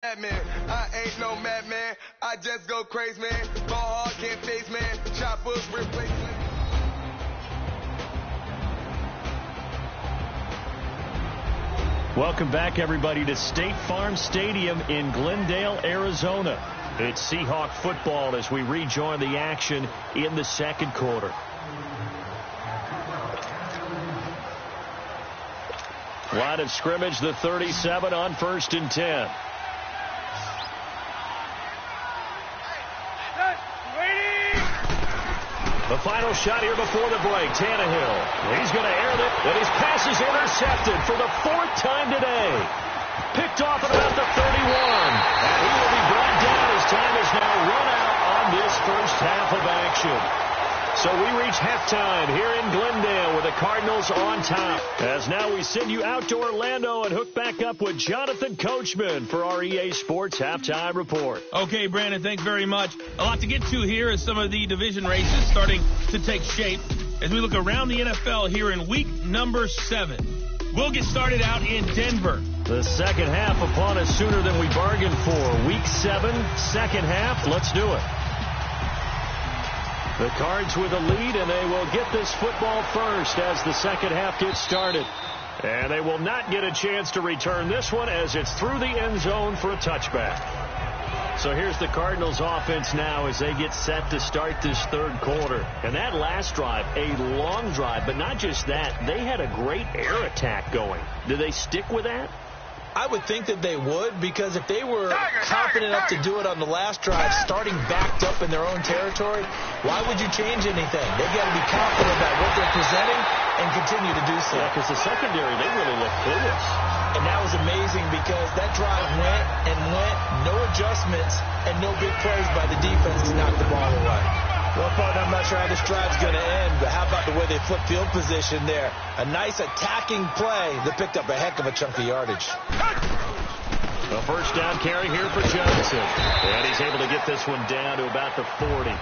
Man, I ain't no madman. I just go crazy, man. Ball hard, can't face, man. Choppers, replacement. Welcome back, everybody, to State Farm Stadium in Glendale, Arizona. It's Seahawk football as we rejoin the action in the second quarter. Line of scrimmage, the 37 on 1st and 10. The final shot here before the break. Tannehill. He's going to air it, and his pass is intercepted for the 4th time today. Picked off at about the 31. And he will be brought down as time is now run out on this first half of action. So we reach halftime here in Glendale with the Cardinals on top. As now we send you out to Orlando and hook back up with Jonathan Coachman for our EA Sports Halftime Report. Okay, Brandon, thanks very much. A lot to get to here as some of the division races starting to take shape as we look around the NFL here in week number 7. We'll get started out in Denver. The second half upon us sooner than we bargained for. Week 7, second half. Let's do it. The Cards with a lead, and they will get this football first as the second half gets started. And they will not get a chance to return this one as it's through the end zone for a touchback. So here's the Cardinals offense now as they get set to start this third quarter. And that last drive, a long drive, but not just that. They had a great air attack going. Do they stick with that? I would think that they would, because if they were confident enough to do it on the last drive, starting backed up in their own territory, why would you change anything? They've got to be confident about what they're presenting and continue to do so. Yeah, because the secondary, they really look clueless. And that was amazing because that drive went and went, no adjustments, and no big plays by the defense to knock the ball away. Well, partner, I'm not sure how this drive's going to end, but how about the way they flip field position there? A nice attacking play that picked up a heck of a chunk of yardage. A first down carry here for Johnson. And he's able to get this one down to about the 40.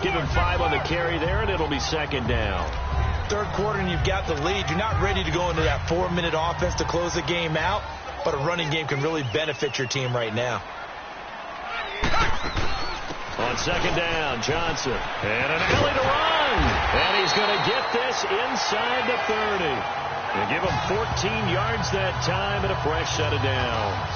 Give him 5 on the carry there, and it'll be second down. Third quarter, and you've got the lead. You're not ready to go into that 4-minute offense to close the game out, but a running game can really benefit your team right now. On second down, Johnson. And an alley to run. And he's going to get this inside the 30. They give him 14 yards that time and a fresh set of downs.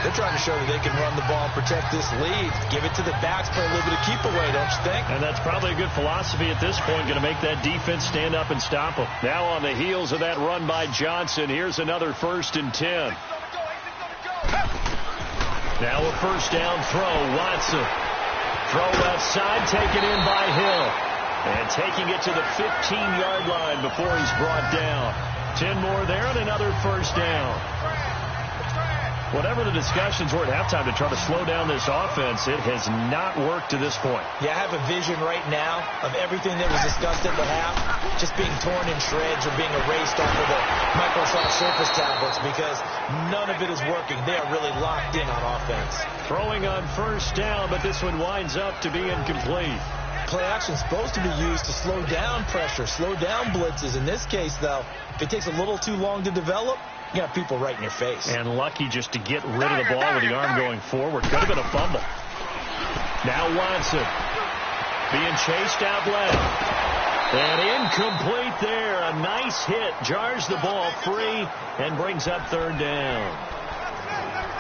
They're trying to show that they can run the ball and protect this lead. Give it to the backs for a little bit of keep away, don't you think? And that's probably a good philosophy at this point, going to make that defense stand up and stop them. Now on the heels of that run by Johnson, here's another 1st and 10. Now a first down throw, Watson. Throw left side, taken in by Hill. And taking it to the 15-yard line before he's brought down. 10 more there and another first down. Whatever the discussions were at halftime to try to slow down this offense, it has not worked to this point. Yeah, I have a vision right now of everything that was discussed at the half just being torn in shreds or being erased off of the Microsoft Surface tablets because none of it is working. They are really locked in on offense. Throwing on first down, but this one winds up to be incomplete. Play action is supposed to be used to slow down pressure, slow down blitzes. In this case, though, if it takes a little too long to develop, you got people right in your face. And lucky just to get rid of the ball with the arm going forward. Could have been a fumble. Now Watson being chased out left. And incomplete there. A nice hit. Jars the ball free and brings up third down.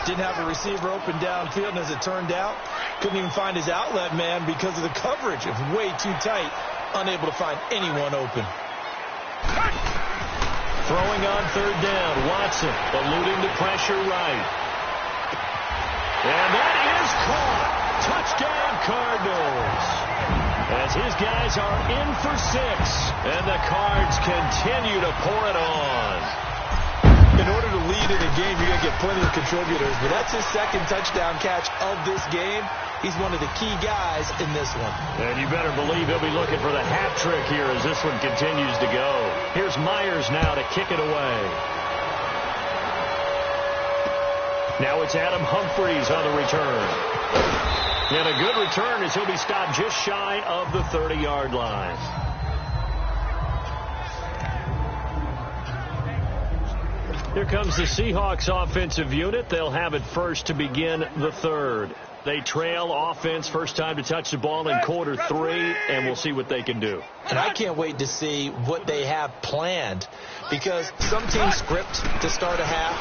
Didn't have a receiver open downfield, and as it turned out, couldn't even find his outlet man because of the coverage. It was way too tight. Unable to find anyone open. Throwing on third down, Watson eluding the pressure right. And that is caught. Touchdown, Cardinals. As his guys are in for 6, and the Cards continue to pour it on. In order to lead in a game, you're going to get plenty of contributors, but that's his second touchdown catch of this game. He's one of the key guys in this one. And you better believe he'll be looking for the hat trick here as this one continues to go. Here's Myers now to kick it away. Now it's Adam Humphries on the return. And a good return as he'll be stopped just shy of the 30-yard line. Here comes the Seahawks offensive unit. They'll have it first to begin the third. They trail offense first time to touch the ball in quarter 3, and we'll see what they can do. And I can't wait to see what they have planned, because some teams script to start a half.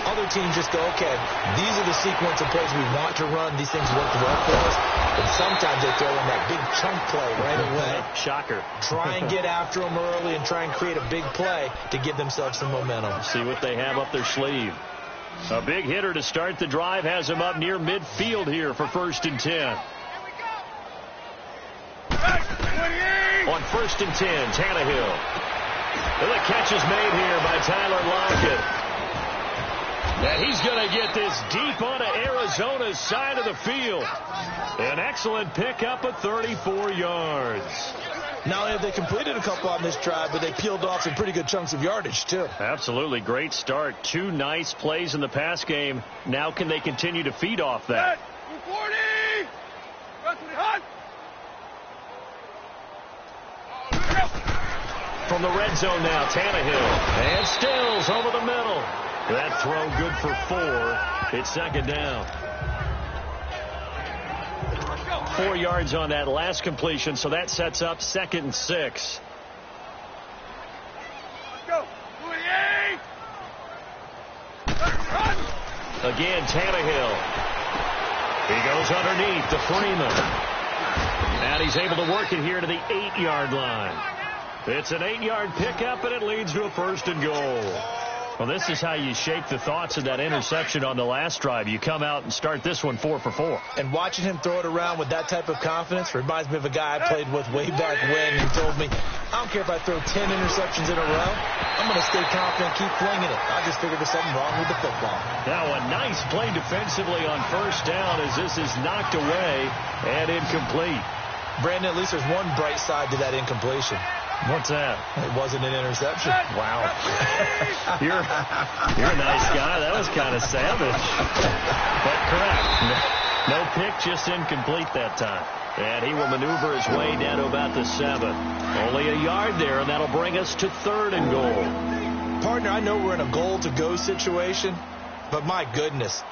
Other teams just go, okay, these are the sequence of plays we want to run. These things work well for us. And sometimes they throw in that big chunk play right away. Shocker. Try and get after them early and try and create a big play to give themselves some momentum. See what they have up their sleeve. A big hitter to start the drive has him up near midfield here for 1st and 10. On 1st and 10, Tannehill. And the catch is made here by Tyler Lockett. And he's going to get this deep onto Arizona's side of the field. An excellent pickup of 34 yards. Not only have they completed a couple on this drive, but they peeled off some pretty good chunks of yardage, too. Absolutely. Great start. 2 nice plays in the pass game. Now can they continue to feed off that? 240! From the red zone now, Tannehill. And Stills over the middle. That throw good for 4. It's 2nd down. 4 yards on that last completion, so that sets up 2nd and 6. Again, Tannehill. He goes underneath to Freeman. And he's able to work it here to the 8-yard line. It's an 8-yard pickup, and it leads to a 1st and goal. Well, this is how you shake the thoughts of that interception on the last drive. You come out and start this one 4 for 4. And watching him throw it around with that type of confidence reminds me of a guy I played with way back when who told me, I don't care if I throw 10 interceptions in a row. I'm going to stay confident, keep flinging it. I just figured there's something wrong with the football. Now a nice play defensively on 1st down as this is knocked away and incomplete. Brandon, at least there's one bright side to that incompletion. What's that? It wasn't an interception. Wow. You're a nice guy. That was kind of savage. But correct. No pick, just incomplete that time. And he will maneuver his way down to about the 7. Only a yard there, and that'll bring us to 3rd and goal. Partner, I know we're in a goal-to-go situation, but my goodness.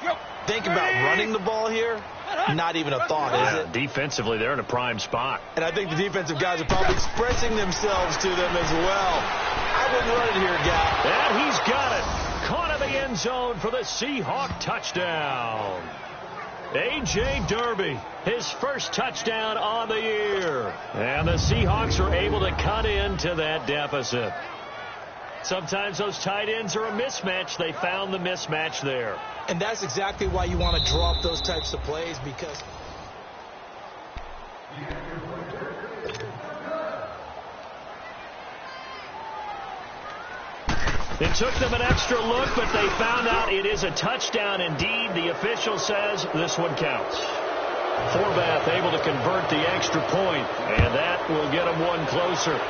Think about running the ball here. Not even a thought, is it? Defensively, they're in a prime spot. And I think the defensive guys are probably expressing themselves to them as well. I wouldn't run it here, guy. And he's got it. Caught in the end zone for the Seahawk touchdown. A.J. Derby, his first touchdown on the year. And the Seahawks are able to cut into that deficit. Sometimes those tight ends are a mismatch. They found the mismatch there. And that's exactly why you want to draw up those types of plays, because it took them an extra look, but they found out it is a touchdown indeed. The official says this one counts. Forbath able to convert the extra point, and that will get them one closer.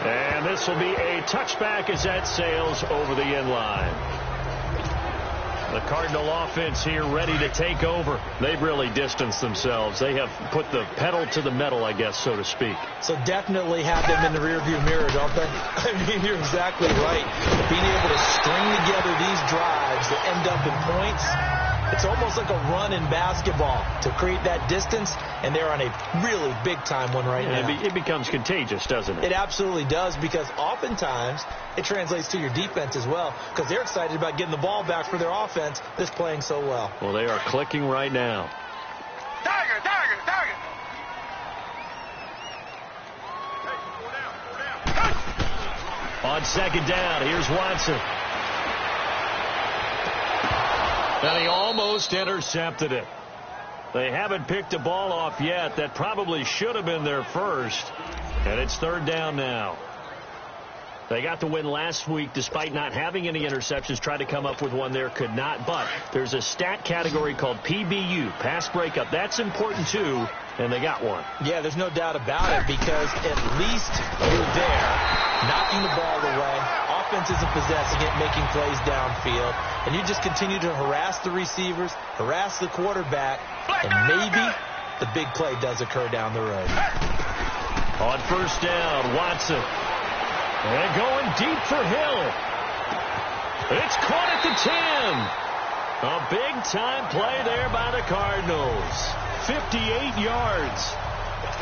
And this will be a touchback as that sails over the end line. The Cardinal offense here ready to take over. They've really distanced themselves. They have put the pedal to the metal, I guess, so to speak. So definitely have them in the rearview mirror, don't they? I mean, you're exactly right. Being able to string together these drives that end up in points, it's almost like a run in basketball to create that distance, and they're on a really big-time one right now. It becomes contagious, doesn't it? It absolutely does, because oftentimes it translates to your defense as well, because they're excited about getting the ball back for their offense that's playing so well. Well, they are clicking right now. Tiger! On 2nd down, here's Watson. And he almost intercepted it. They haven't picked a ball off yet. That probably should have been their first. And it's 3rd down now. They got the win last week despite not having any interceptions. Tried to come up with one there, could not. But there's a stat category called PBU, pass breakup. That's important too, and they got one. Yeah, there's no doubt about it, because at least you're there, knocking the ball away. Offense isn't possessing it, making plays downfield. And you just continue to harass the receivers, harass the quarterback, and maybe the big play does occur down the road. On 1st down, Watson. And going deep for Hill. It's caught at the 10. A big-time play there by the Cardinals. 58 yards.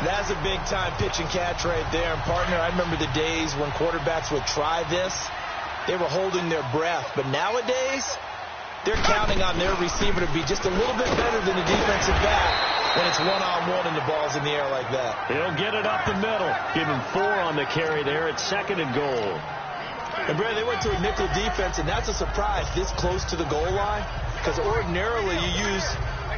That's a big-time pitch and catch right there. And, partner, I remember the days when quarterbacks would try this. They were holding their breath. But nowadays, they're counting on their receiver to be just a little bit better than the defensive back when it's one-on-one and the ball's in the air like that. He'll get it up the middle. Give him 4 on the carry there at 2nd and goal. And, Brad, they went to a nickel defense, and that's a surprise this close to the goal line. Because ordinarily you use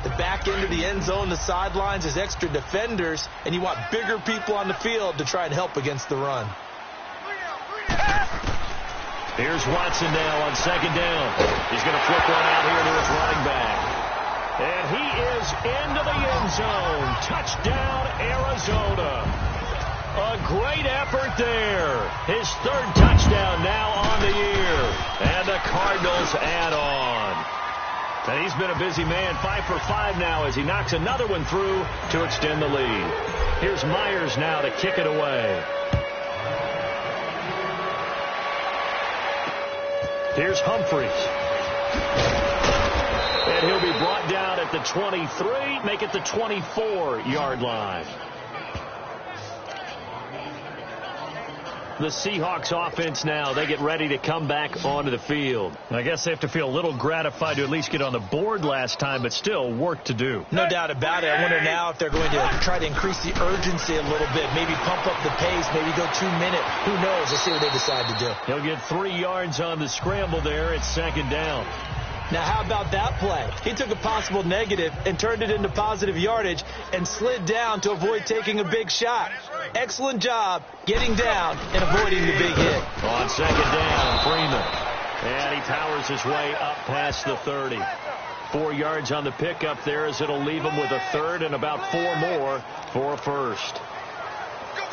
the back end of the end zone, the sidelines as extra defenders, and you want bigger people on the field to try and help against the run. Here's Watson now on 2nd down. He's going to flip one out here to his running back. And he is into the end zone. Touchdown, Arizona. A great effort there. His 3rd touchdown now on the year. And the Cardinals add on. And he's been a busy man, 5 for 5 now as he knocks another one through to extend the lead. Here's Myers now to kick it away. Here's Humphreys. And he'll be brought down at the 23, make it the 24-yard line. The Seahawks offense now, they get ready to come back onto the field. I guess they have to feel a little gratified to at least get on the board last time, but still work to do. No doubt about it. I wonder now if they're going to try to increase the urgency a little bit, maybe pump up the pace, maybe go 2-minute. Who knows? Let's see what they decide to do. He'll get 3 yards on the scramble there at 2nd down. Now, how about that play? He took a possible negative and turned it into positive yardage and slid down to avoid taking a big shot. Excellent job getting down and avoiding the big hit. On 2nd down, Freeman. And he powers his way up past the 30. 4 yards on the pickup there as it'll leave him with a 3rd and about 4 more for a 1st.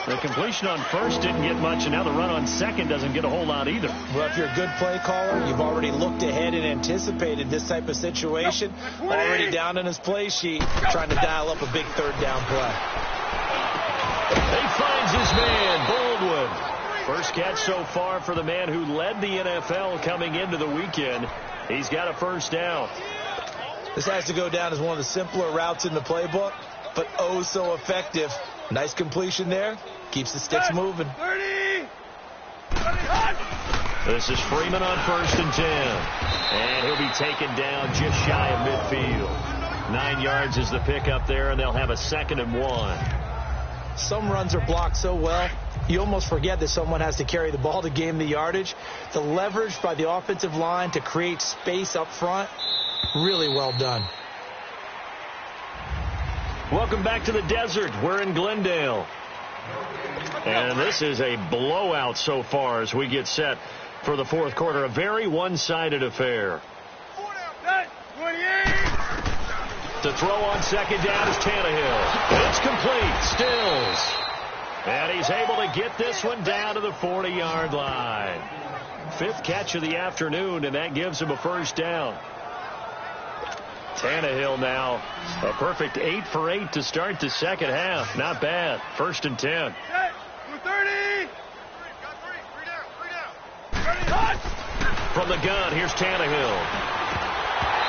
The completion on 1st didn't get much, and now the run on 2nd doesn't get a whole lot either. Well, if you're a good play caller, you've already looked ahead and anticipated this type of situation. Already down in his play sheet, trying to dial up a big 3rd down play. He finds his man, Baldwin. First catch so far for the man who led the NFL coming into the weekend. He's got a 1st down. This has to go down as one of the simpler routes in the playbook, but oh so effective. Nice completion there. Keeps the sticks moving. 30. This is Freeman on 1st and 10. And he'll be taken down just shy of midfield. 9 yards is the pickup there, and they'll have a 2nd and 1. Some runs are blocked so well, you almost forget that someone has to carry the ball to gain the yardage. The leverage by the offensive line to create space up front, really well done. Welcome back to the desert. We're in Glendale. And this is a blowout so far as we get set for the 4th quarter. A very one-sided affair. To throw on 2nd down is Tannehill. It's complete. Stills. And he's able to get this one down to the 40-yard line. 5th catch of the afternoon, and that gives him a 1st down. Tannehill now a perfect 8 for 8 to start the 2nd half. Not bad. 1st and 10. From the gun, here's Tannehill.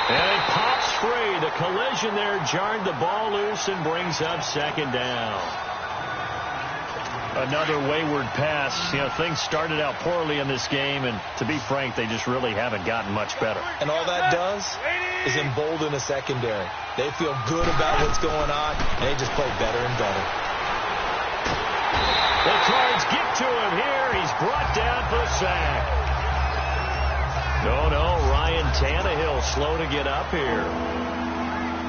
And it pops free. The collision there jarred the ball loose and brings up 2nd down. Another wayward pass. You know, things started out poorly in this game, and to be frank, they just really haven't gotten much better. And all that does is embolden a secondary. They feel good about what's going on, and they just play better and better. The Cards get to him here. He's brought down for a sack. No, Ryan Tannehill slow to get up here.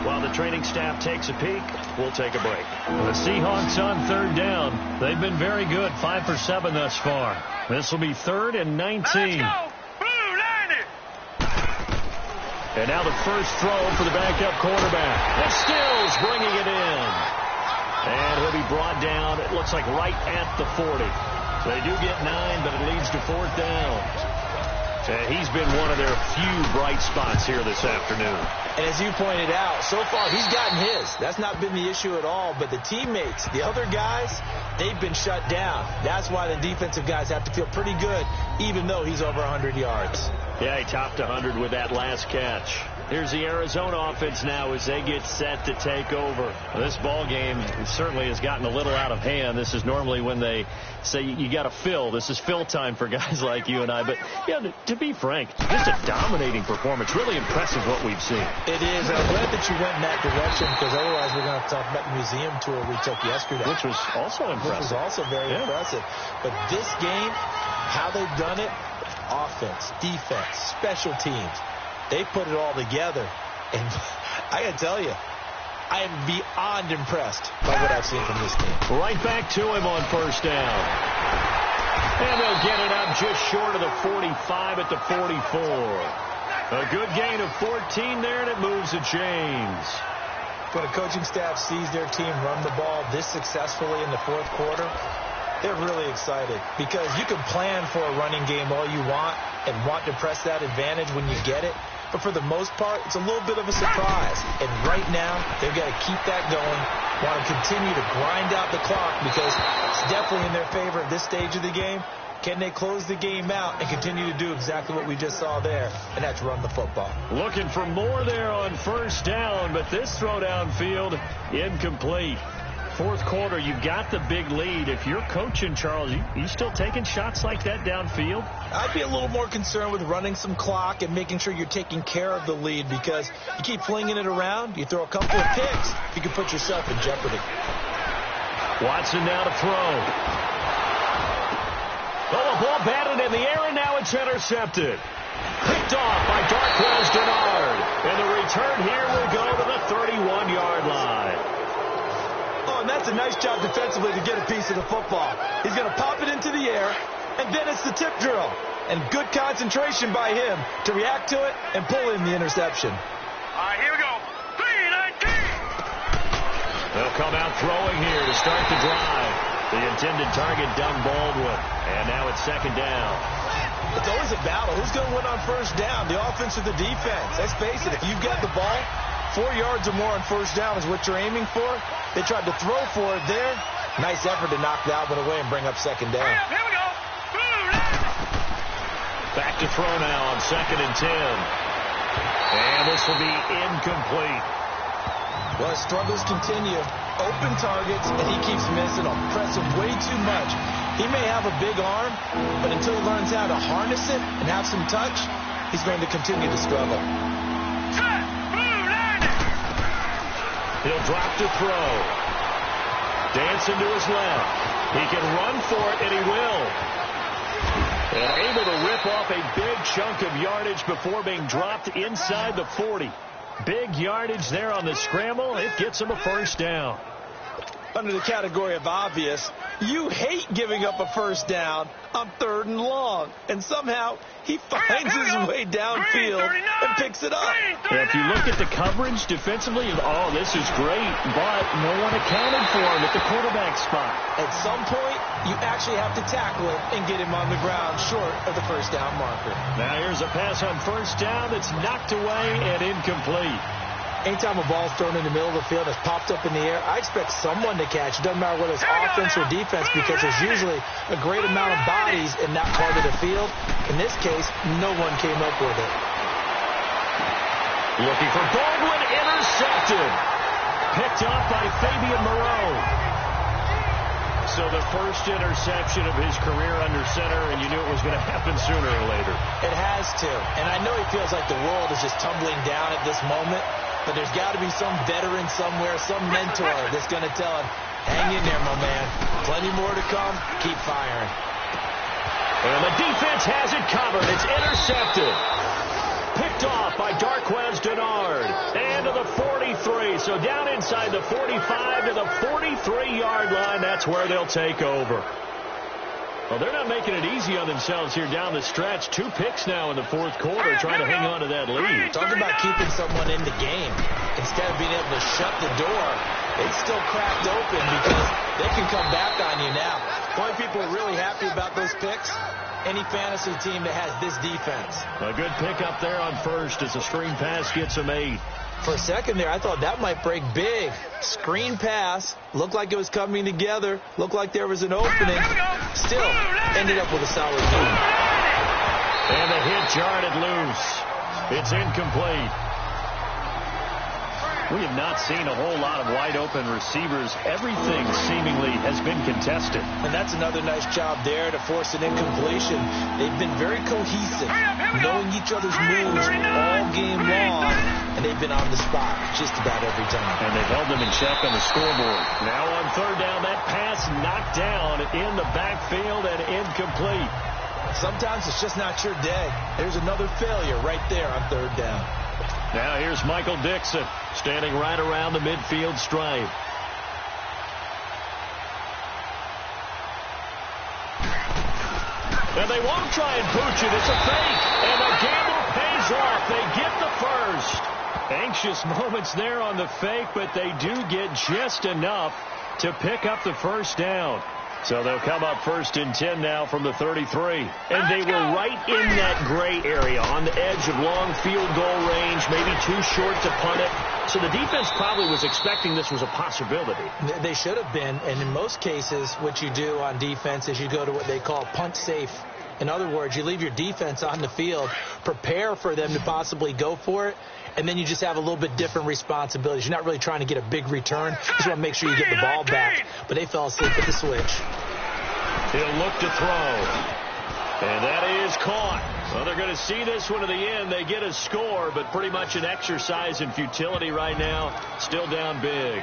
While the training staff takes a peek, we'll take a break. The Seahawks on 3rd down. They've been very good, 5 for 7 thus far. This will be 3rd and 19. Let's go! Blue 90! And now the first throw for the backup quarterback. It's Stills bringing it in. And he'll be brought down, it looks like right at the 40. They do get 9, but it leads to 4th down. He's been one of their few bright spots here this afternoon. And as you pointed out, so far he's gotten his. That's not been the issue at all. But the teammates, the other guys, they've been shut down. That's why the defensive guys have to feel pretty good, even though he's over 100 yards. Yeah, he topped 100 with that last catch. Here's the Arizona offense now as they get set to take over. This ball game certainly has gotten a little out of hand. This is normally when they say you got to fill. This is fill time for guys like you and I. But, yeah, to be frank, just a dominating performance. Really impressive what we've seen. It is. I'm glad that you went in that direction because otherwise we're going to talk about the museum tour we took yesterday. Which was also impressive. Which was also very impressive. But this game, how they've done it, offense, defense, special teams, they put it all together. And I got to tell you, I am beyond impressed by what I've seen from this team. Right back to him on first down. And they'll get it up just short of the 45 at the 44. A good gain of 14 there, and it moves the chains. When a coaching staff sees their team run the ball this successfully in the fourth quarter, they're really excited because you can plan for a running game all you want and want to press that advantage when you get it. But for the most part, it's a little bit of a surprise. And right now, they've got to keep that going, want to continue to grind out the clock because it's definitely in their favor at this stage of the game. Can they close the game out and continue to do exactly what we just saw there, and that's run the football? Looking for more there on first down, but this throw downfield incomplete. Fourth quarter, you got the big lead. If you're coaching, Charles, you still taking shots like that downfield? I'd be a little more concerned with running some clock and making sure you're taking care of the lead because you keep flinging it around, you throw a couple of picks, you can put yourself in jeopardy. Watson now to throw. Oh, the ball batted in the air, and now it's intercepted. Picked off by Darquez Dennard. And the return here will go to the 31-yard line. Oh, and that's a nice job defensively to get a piece of the football. He's going to pop it into the air, and then it's the tip drill. And good concentration by him to react to it and pull in the interception. All right, here we go. 3-19. They'll come out throwing here to start the drive. The intended target, Doug Baldwin. And now it's second down. It's always a battle. Who's going to win on first down, the offense or the defense? Let's face it, if you've got the ball, 4 yards or more on first down is what you're aiming for. They tried to throw for it there. Nice effort to knock that one away and bring up second down. Here we go. Back to throw now on 2nd and 10. And this will be incomplete. Well, his struggles continue. Open targets, and he keeps missing them. Pressing way too much. He may have a big arm, but until he learns how to harness it and have some touch, he's going to continue to struggle. He'll drop to throw. Dancing to his left. He can run for it, and he will. And able to rip off a big chunk of yardage before being dropped inside the 40. Big yardage there on the scramble. It gets him a first down. Under the category of obvious, you hate giving up a first down on 3rd and long. And somehow he finds his way downfield and picks it up. Yeah, if you look at the coverage defensively, oh, this is great, but no one accounted for him at the quarterback spot. At some point, you actually have to tackle it and get him on the ground short of the first down marker. Now here's a pass on first down that's knocked away and incomplete. Anytime a ball's thrown in the middle of the field and it's popped up in the air, I expect someone to catch. It doesn't matter whether it's offense or defense because there's usually a great amount of bodies in that part of the field. In this case, no one came up with it. Looking for Baldwin, intercepted. Picked off by Fabian Moreau. So the first interception of his career under center, and you knew it was going to happen sooner or later. It has to. And I know he feels like the world is just tumbling down at this moment. But there's got to be some veteran somewhere, some mentor that's going to tell him, hang in there, my man. Plenty more to come. Keep firing. And the defense has it covered. It's intercepted. Picked off by Darquez Dennard. And to the 43. So down inside the 45 to the 43-yard line. That's where they'll take over. Well, they're not making it easy on themselves here down the stretch. 2 picks now in the fourth quarter trying to hang on to that lead. Talk about keeping someone in the game. Instead of being able to shut the door, it's still cracked open because they can come back on you now. The only people are really happy about those picks, any fantasy team that has this defense. A good pickup there on first as a screen pass gets him 8. For a second there, I thought that might break big. Screen pass. Looked like it was coming together. Looked like there was an opening. Still ended up with a solid game. And the hit jarred loose. It's incomplete. We have not seen a whole lot of wide-open receivers. Everything seemingly has been contested. And that's another nice job there to force an incompletion. They've been very cohesive, knowing each other's moves all game long, and they've been on the spot just about every time. And they've held them in check on the scoreboard. Now on third down, that pass knocked down in the backfield and incomplete. Sometimes it's just not your day. There's another failure right there on third down. Now here's Michael Dixon standing right around the midfield stripe. And they won't try and pooch it. It's a fake. And the gamble pays off. They get the first. Anxious moments there on the fake, but they do get just enough to pick up the first down. So they'll come up first and 10 now from the 33. And they were right in that gray area on the edge of long field goal range, maybe too short to punt it. So the defense probably was expecting this was a possibility. They should have been. And in most cases, what you do on defense is you go to what they call punt safe. In other words, you leave your defense on the field, prepare for them to possibly go for it, and then you just have a little bit different responsibilities. You're not really trying to get a big return. You just want to make sure you get the ball back. But they fell asleep at the switch. He'll look to throw. And that is caught. Well, they're going to see this one to the end. They get a score, but pretty much an exercise in futility right now. Still down big.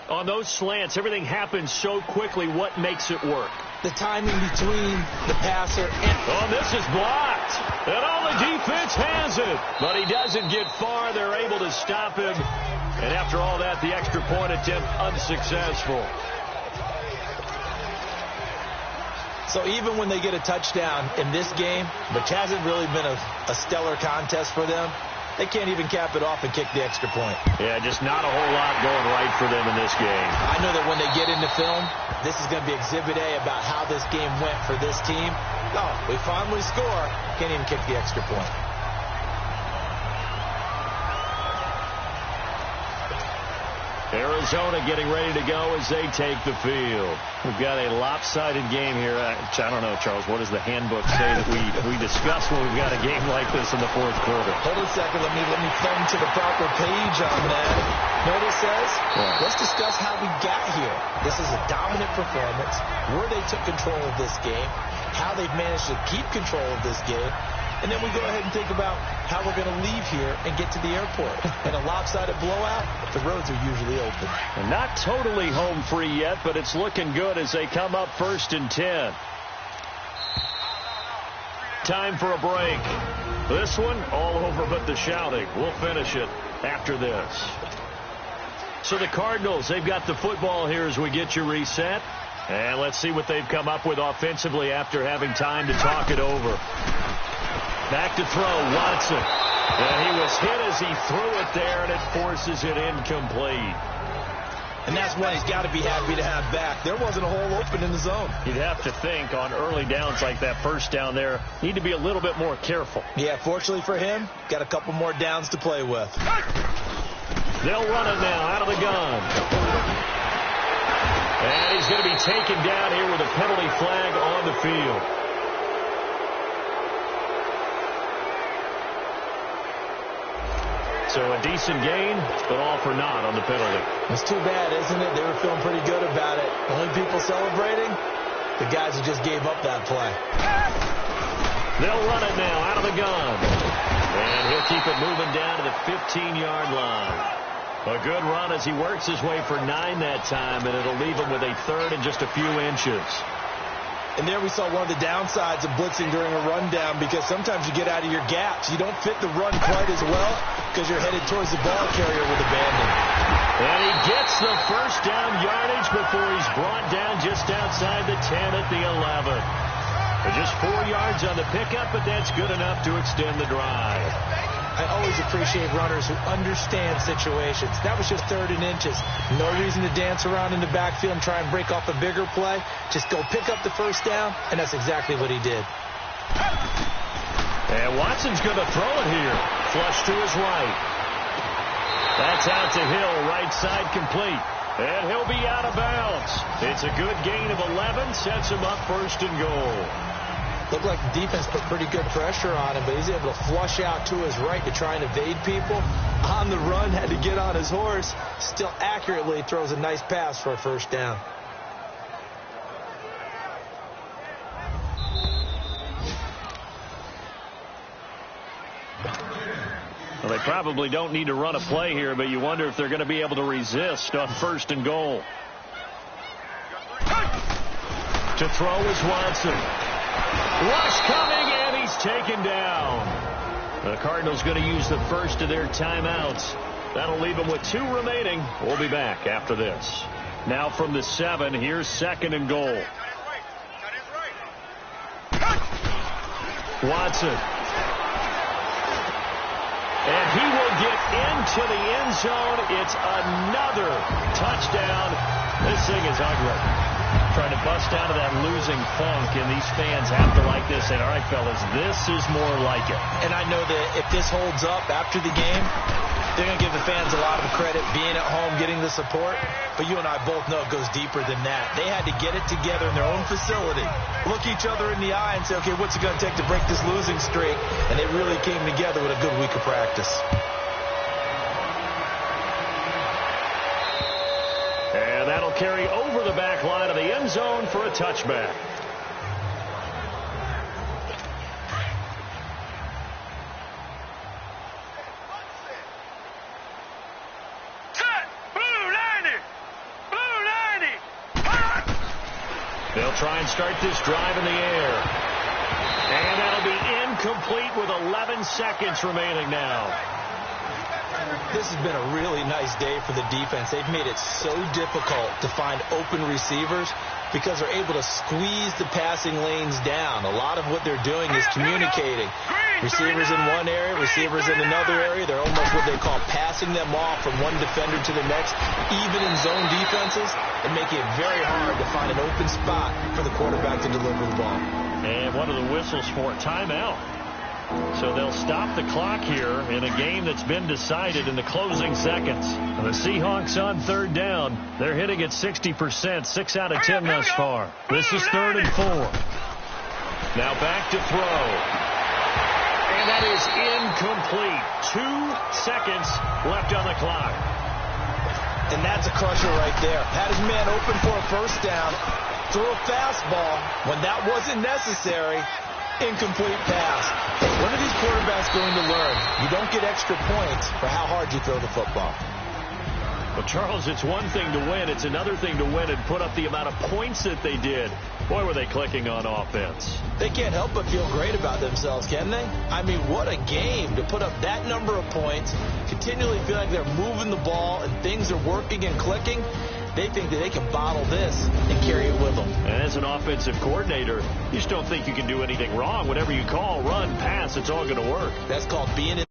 On those slants, everything happens so quickly. What makes it work? The timing between the passer and... Oh, this is blocked. And all the defense has it. But he doesn't get far. They're able to stop him. And after all that, the extra point attempt unsuccessful. So even when they get a touchdown in this game, which hasn't really been a stellar contest for them, they can't even cap it off and kick the extra point. Yeah, just not a whole lot going right for them in this game. I know that when they get into film, this is going to be Exhibit A about how this game went for this team. Oh, we finally score. Can't even kick the extra point. Arizona getting ready to go as they take the field. We've got a lopsided game here. I don't know, Charles, what does the handbook say that we discuss when we've got a game like this in the fourth quarter? Hold on a second. Let me thumb to the proper page on that. Know what it says? Yeah. Let's discuss how we got here. This is a dominant performance, where they took control of this game, how they've managed to keep control of this game, and then we go ahead and think about how we're going to leave here and get to the airport. In a lopsided blowout, the roads are usually open. And not totally home free yet, but it's looking good as they come up first and 10. Time for a break. This one, all over but the shouting. We'll finish it after this. So the Cardinals, they've got the football here as we get you reset. And let's see what they've come up with offensively after having time to talk it over. Back to throw, Watson. And he was hit as he threw it there, and it forces it incomplete. And that's why he's got to be happy to have back. There wasn't a hole open in the zone. You'd have to think on early downs like that first down there, need to be a little bit more careful. Yeah, fortunately for him, got a couple more downs to play with. They'll run it now out of the gun. And he's going to be taken down here with a penalty flag on the field. So a decent gain, but all for naught on the penalty. It's too bad, isn't it? They were feeling pretty good about it. Only people celebrating, the guys who just gave up that play. They'll run it now out of the gun. And he'll keep it moving down to the 15-yard line. A good run as he works his way for 9 that time, and it'll leave him with a third and just a few inches. And there we saw one of the downsides of blitzing during a rundown, because sometimes you get out of your gaps. You don't fit the run quite as well because you're headed towards the ball carrier with abandon. And he gets the first down yardage before he's brought down just outside the 10 at the 11. Just 4 yards on the pickup, but that's good enough to extend the drive. I always appreciate runners who understand situations. That was just 3rd and inches. No reason to dance around in the backfield and try and break off a bigger play. Just go pick up the first down, and that's exactly what he did. And Watson's going to throw it here. Flush to his right. That's out to Hill, right side complete. And he'll be out of bounds. It's a good gain of 11, sets him up first and goal. Looked like the defense put pretty good pressure on him, but he's able to flush out to his right to try and evade people. On the run, had to get on his horse. Still accurately throws a nice pass for a first down. Well, they probably don't need to run a play here, but you wonder if they're going to be able to resist on first and goal. To throw is Watson. Rush coming, and he's taken down. The Cardinals going to use the first of their timeouts. That'll leave them with 2 remaining. We'll be back after this. Now from the 7, here's second and goal. Watson. And he will get into the end zone. It's another touchdown. This thing is ugly. Trying to bust out of that losing funk, and these fans have to like this. And all right, fellas, this is more like it. And I know that if this holds up after the game, they're going to give the fans a lot of credit being at home, getting the support. But you and I both know it goes deeper than that. They had to get it together in their own facility, look each other in the eye and say, okay, what's it going to take to break this losing streak? And they really came together with a good week of practice. And that'll carry over the back line of the end zone for a touchback. They'll try and start this drive in the air. And that'll be incomplete with 11 seconds remaining now. This has been a really nice day for the defense. They've made it so difficult to find open receivers because they're able to squeeze the passing lanes down. A lot of what they're doing is communicating. Receivers in one area, receivers in another area. They're almost what they call passing them off from one defender to the next. Even in zone defenses, and making it very hard to find an open spot for the quarterback to deliver the ball. And one of the whistles for timeout. So they'll stop the clock here in a game that's been decided in the closing seconds. The Seahawks on third down. They're hitting at 60%, 6 out of 10 thus far. This is 3rd and 4. Now back to throw. And that is incomplete. 2 seconds left on the clock. And that's a crusher right there. Had his man open for a first down. Threw a fastball when that wasn't necessary. Incomplete pass. When are these quarterbacks going to learn? You don't get extra points for how hard you throw the football. Well, Charles, it's one thing to win. It's another thing to win and put up the amount of points that they did. Boy, were they clicking on offense. They can't help but feel great about themselves, can they? I mean, what a game to put up that number of points, continually feel like they're moving the ball and things are working and clicking. They think that they can bottle this and carry it with them. And as an offensive coordinator, you just don't think you can do anything wrong. Whatever you call, run, pass, it's all going to work. That's called being in